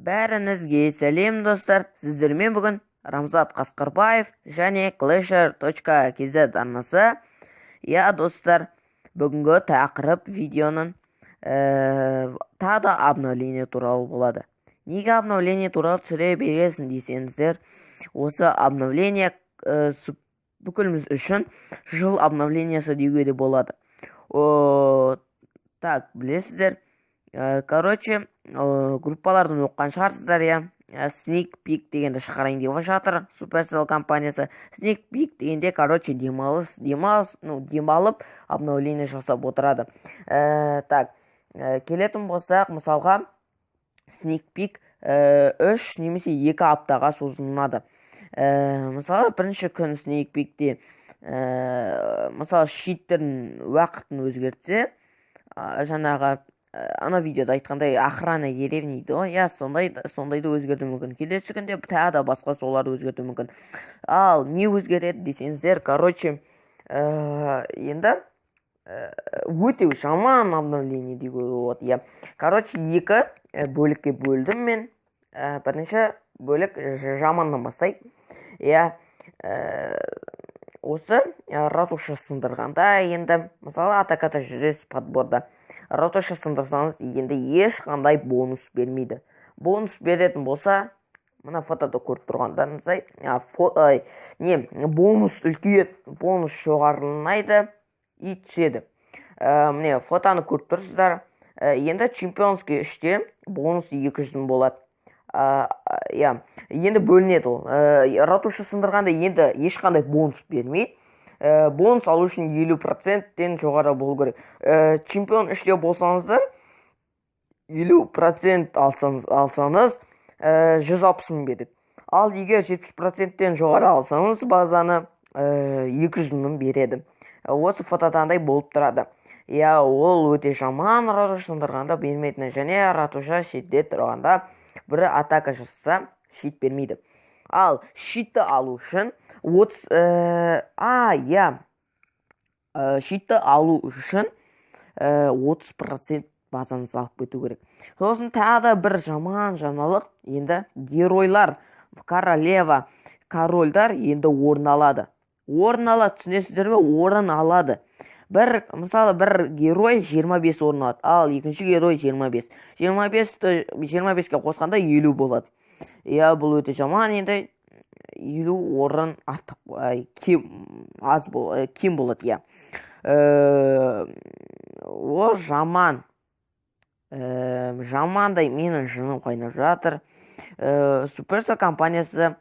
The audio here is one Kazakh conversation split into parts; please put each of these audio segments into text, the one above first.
Бәріңізге сәлем достар, сіздермен бүгін Рамзат Қасқарбаев және Clasher.kz арнасы. Достар, бүгінгі тақырып видеоның тағы да обновление туралы болады. Неге обновление туралы түсіре бересің десеңіздер, осы обновление бүкіліміз үшін жыл обновлениясы деуге де болады. Так, білесіздер, группалардың оққан шығарсыздар, Sneak Peek дегенді шығарайын деп жатыр Supercell компаниясы. Sneak Peek дегенде, демалып обновление жасап отырады. Так, келетін болсақ, мысалға, Sneak Peek 3 немесе 2 аптаға созылады. Мысалы, бірінші күн Sneak Peek'те, мысалы, шиттердің уақытын өзгертсе, жаңағы ана видеода айтқандай охрана деревни дейді, сондайды өзгерту мүмкін. Келесі күнде тағы да басқа соларды өзгерту мүмкін. Ал не өзгереді десеңіздер, енді өте жаман обновление деуге болады. Екі бөлікке бөлдім мен. Бірінші бөлік жаманнан бастайды. Осы ратуша сындырғанда, енді мысалы атаката жүресіз подборда. Ратуша сындырсаңыз, енді ешқандай бонус бермейді. Бонус беретін болса, мына фотода көріп тұрғандарыңыздай, бонус үлкейеді, бонус жоғарылайды и түседі. Міне фотоны көріп тұрсыздар. Енді чемпионский 3-те бонус 200 болады. Енді бөлінеді ол. Ратуша сындырғанда енді ешқандай бонус бермейді. Бонус алу үшін 50%-тен жоғары болу керек. Чемпион 3-те болсаңыздар, 50% алсаңыз 160 мың береді. Ал егер 70%-тен жоғары алсаңыз, базаны 200 мың береді. Осы фототандай болып тұрады. Ол өте жаман, ратуша сындырғанда бермейтіні, және ратуша шетте тұрғанда бірі атака жасаса, шит бермейді. Ал шитті алу үшін шитті алу үшін 30% базаны салып кету керек. Сосын тағы да бір жаман жаңалық, енді геройлар, королева, корольдар енді орын алады. Орын алады, түсінесіздер ме? Орын алады. Мысалы, бір герой 25 орын алады, ал екінші герой 25. 25-ке қосқанда 50 болады. Бұл өте жаман, енді 50 орын артық кем болады. Ол жаман. Жамандай менің жыным қайнап жатыр. Supercell компаниясы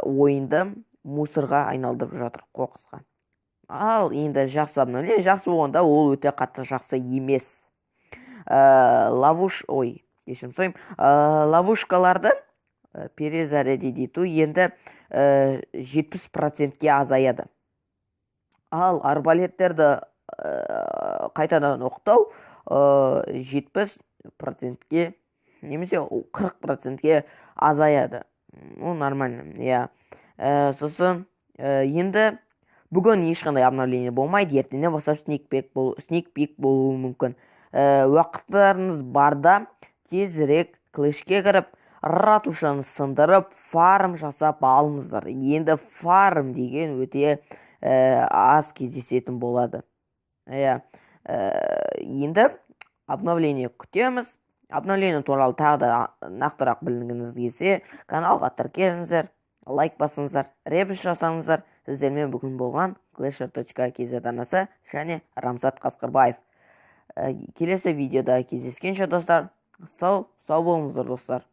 ойынды мусорға айналдырып жатыр, қоқысқа. Ал енді жақсы обновление, жақсы болғанда ол өте қатты жақсы емес. Ловушкаларды перезарядить ету енді 70%-ке азаяды. Ал арбалеттерді қайтадан оқтау 70%-ке немесе 40%-ке азаяды. Ол нормально. Сосын енді бүгін ешқандай обновление болмайды, ертеңнен бастап Sneak Peek болуы мүмкін. Уақыттарыңыз барда тезірек клэшке кіріп, ратушаны сындырып, фарм жасап алыңыздар. Енді фарм деген өте аз кездесетін болады. Енді обновление күтеміз. Обновление туралы тағы да нақтырақ білгіңіз келсе, каналға тіркеліңіздер, лайк басыңыздар, репост жасаңыздар. Сіздермен бүгін болған Clasher.kz арнасы және Рамзат Қасқарбаев. Келесі видеода кездескенше достар, сау болыңыздар достар.